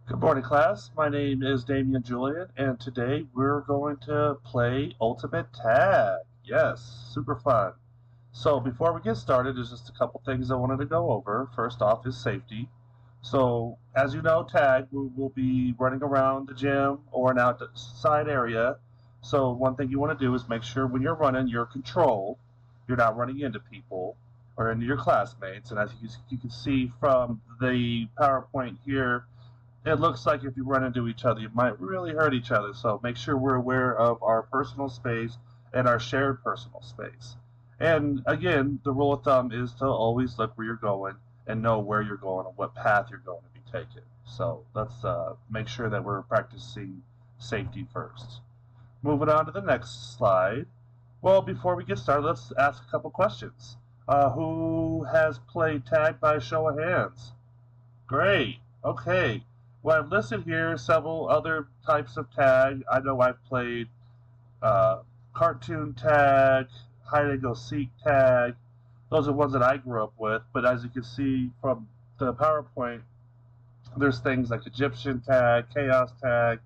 Good morning, class. My name is Dameon Julian, and today we're going to play Ultimate Tag. Yes, super fun. So before we get started, there's just a couple things I wanted to go over. First off is safety. So as you know, Tag, we will be running around the gym or an outside area. So one thing you want to do is make sure when you're running, you're controlled. You're not running into people or into your classmates. And as you can see from the PowerPoint here, it looks like if you run into each other, you might really hurt each other. So make sure we're aware of our personal space and our shared personal space. And again, the rule of thumb is to always look where you're going and know where you're going and what path you're going to be taking. So let's make sure that we're practicing safety first. Moving on to the next slide. Well, before we get started, let's ask a couple questions. Who has played tag by show of hands? Great. Okay. Well, I've listed here several other types of tag. I know I've played cartoon tag, hide and go seek tag. Those are ones that I grew up with. But as you can see from the PowerPoint, there's things like Egyptian tag, chaos tag,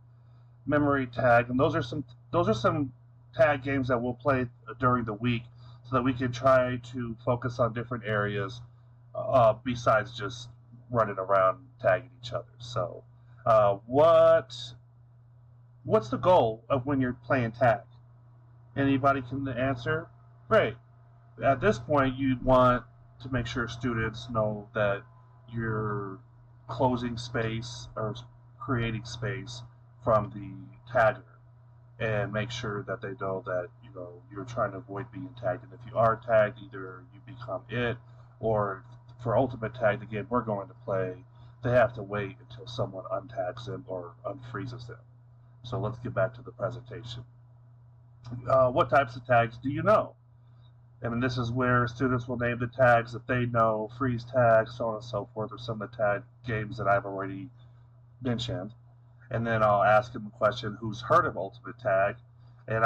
memory tag, and those are some tag games that we'll play during the week, so that we can try to focus on different areas besides just running around tagging each other. So, what's the goal of when you're playing tag? Anybody can answer? Great. At this point, you'd want to make sure students know that you're closing space or creating space from the tagger, and make sure that they know that you're trying to avoid being tagged. And if you are tagged, either you become it, or for ultimate tag, the game we're going to play, they have to wait until someone untags them or unfreezes them. So let's get back to the presentation. What types of tags do you know? I mean, this is where students will name the tags that they know, freeze tags, so on and so forth, or some of the tag games that I've already mentioned. And then I'll ask them the question, who's heard of Ultimate Tag? And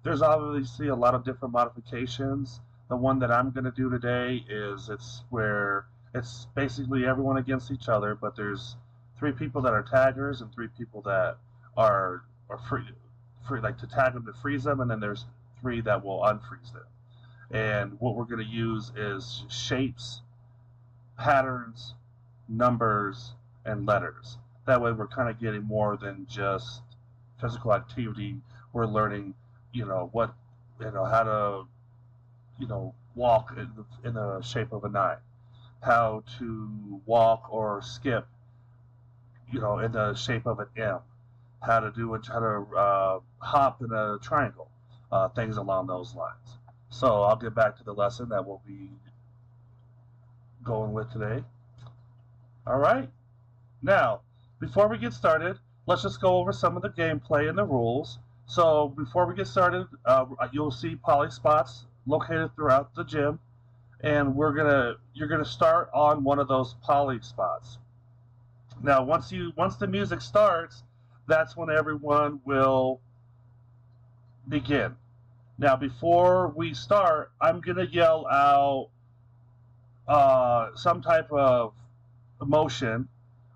there's obviously a lot of different modifications. The one that I'm going to do today is it's where it's basically everyone against each other, but there's three people that are taggers and three people that are free, like to tag them to freeze them, and then there's three that will unfreeze them. And what we're going to use is shapes, patterns, numbers, and letters. That way we're kind of getting more than just physical activity. We're learning, how to, walk in the shape of a 9, how to walk or skip, in the shape of an M, how to hop in a triangle, things along those lines. So I'll get back to the lesson that we'll be going with today. All right. Now, before we get started, let's just go over some of the gameplay and the rules. So before we get started, you'll see poly spots located throughout the gym, and you're gonna start on one of those poly spots. Now, once the music starts, that's when everyone will begin. Now, before we start, I'm gonna yell out some type of motion.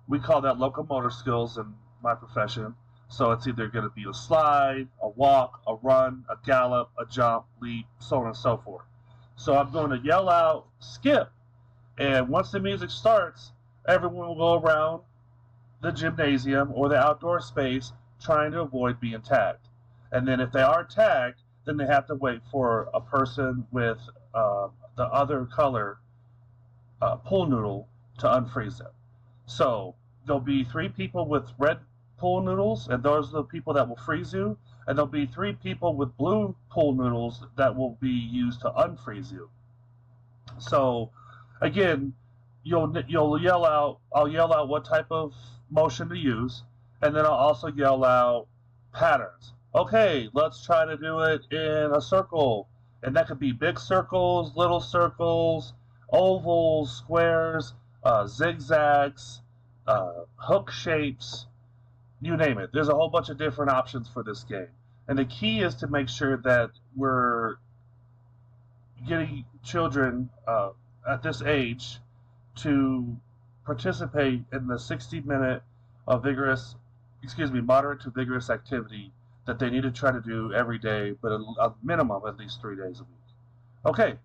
We call that locomotor skills in my profession. So it's either going to be a slide, a walk, a run, a gallop, a jump, leap, so on and so forth. So I'm going to yell out skip. And once the music starts, everyone will go around the gymnasium or the outdoor space trying to avoid being tagged. And then if they are tagged, then they have to wait for a person with the other color pool noodle to unfreeze them. So there'll be three people with red pool noodles, and those are the people that will freeze you. And there'll be three people with blue pool noodles that will be used to unfreeze you. So again, you'll yell out. I'll yell out what type of motion to use, and then I'll also yell out patterns. Okay, let's try to do it in a circle, and that could be big circles, little circles, ovals, squares, zigzags, hook shapes, you name it. There's a whole bunch of different options for this game. And the key is to make sure that we're getting children at this age to participate in the 60-minute moderate to vigorous activity that they need to try to do every day, but a minimum at least 3 days a week. Okay,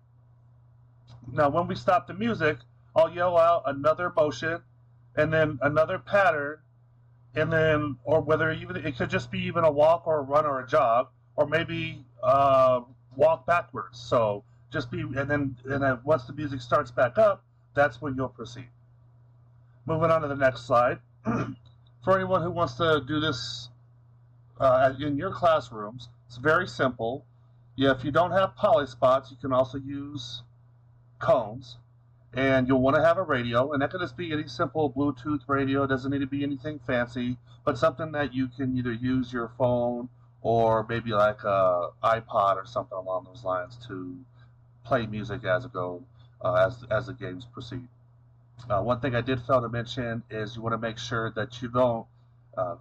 now when we stop the music, I'll yell out another motion and then another pattern, and then, or whether even, it could just be even a walk or a run or a jog, or maybe walk backwards. So just be, and then once the music starts back up, that's when you'll proceed. Moving on to the next slide. For anyone who wants to do this in your classrooms, it's very simple. Yeah, if you don't have poly spots, you can also use cones, and you'll want to have a radio, and that could just be any simple Bluetooth radio. It doesn't need to be anything fancy, but something that you can either use your phone or maybe like a iPod or something along those lines to play music as as the games proceed. One thing I did fail to mention is you want to make sure that you don't,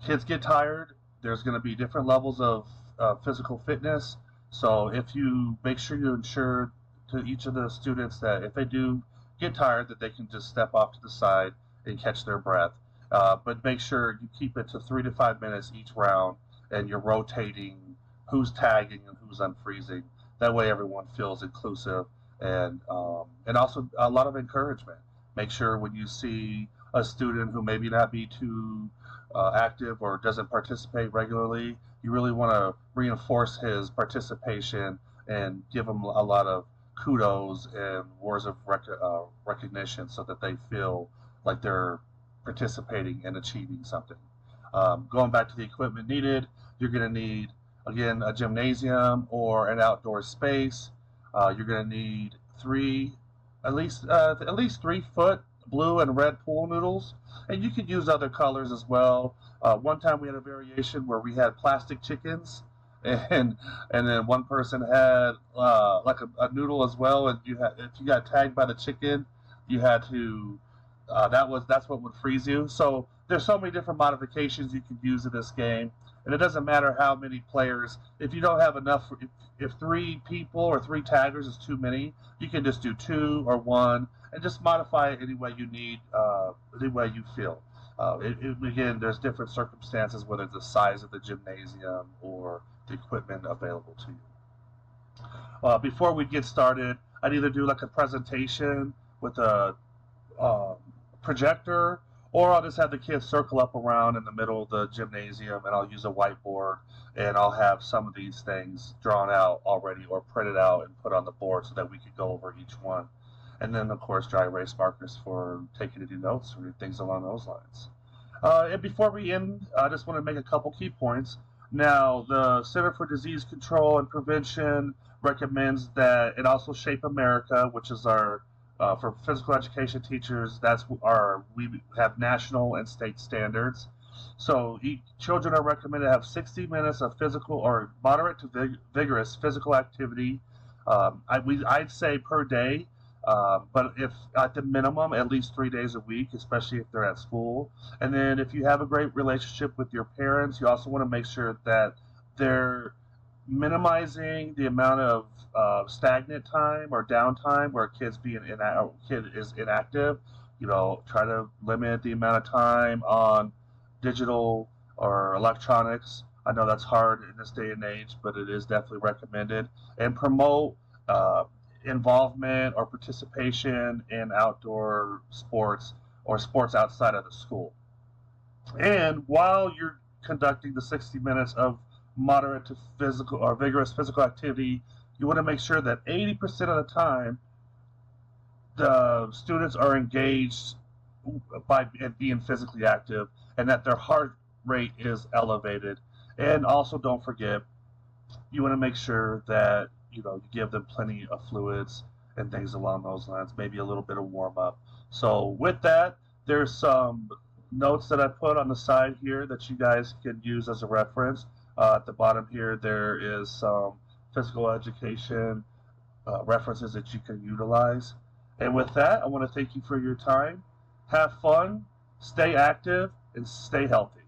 kids get tired. There's going to be different levels of physical fitness. So if you make sure you ensure to each of the students that if they do get tired, that they can just step off to the side and catch their breath. But make sure you keep it to 3 to 5 minutes each round, and you're rotating who's tagging and who's unfreezing. That way everyone feels inclusive, and also a lot of encouragement. Make sure when you see a student who maybe not be too active or doesn't participate regularly, you really want to reinforce his participation and give him a lot of kudos and words of recognition so that they feel like they're participating and achieving something. Going back to the equipment needed, you're going to need, again, a gymnasium or an outdoor space. You're going to need at least 3 foot blue and red pool noodles, and you could use other colors as well. One time we had a variation where we had plastic chickens, and then one person had like a noodle as well, and if you got tagged by the chicken, you had to that's what would freeze you. So there's so many different modifications you can use in this game, and it doesn't matter how many players. If you don't have enough, if 3 people or 3 taggers is too many, you can just do 2 or 1 and just modify it any way you need, any way you feel. Again, there's different circumstances, whether it's the size of the gymnasium or the equipment available to you. Before we get started, I'd either do like a presentation with a projector, or I'll just have the kids circle up around in the middle of the gymnasium, and I'll use a whiteboard, and I'll have some of these things drawn out already or printed out and put on the board so that we could go over each one. And then, of course, dry erase markers for taking any notes or things along those lines. And before we end, I just want to make a couple key points. Now, the Center for Disease Control and Prevention recommends that, and also Shape America, which is our for physical education teachers, we have national and state standards. So children are recommended to have 60 minutes of physical or moderate to vigorous physical activity. I'd say per day, but if at the minimum, at least 3 days a week, especially if they're at school. And then if you have a great relationship with your parents, you also want to make sure that they're minimizing the amount of stagnant time or downtime where a kid is inactive. Try to limit the amount of time on digital or electronics. I know that's hard in this day and age, but it is definitely recommended. And promote involvement or participation in outdoor sports or sports outside of the school. And while you're conducting the 60 minutes of moderate to physical or vigorous physical activity, you want to make sure that 80% of the time the students are engaged by being physically active, and that their heart rate is elevated. And also, don't forget, you want to make sure that you give them plenty of fluids and things along those lines, maybe a little bit of warm up. So with that, there's some notes that I put on the side here that you guys can use as a reference. At the bottom here, there is some physical education references that you can utilize. And with that, I want to thank you for your time. Have fun, stay active, and stay healthy.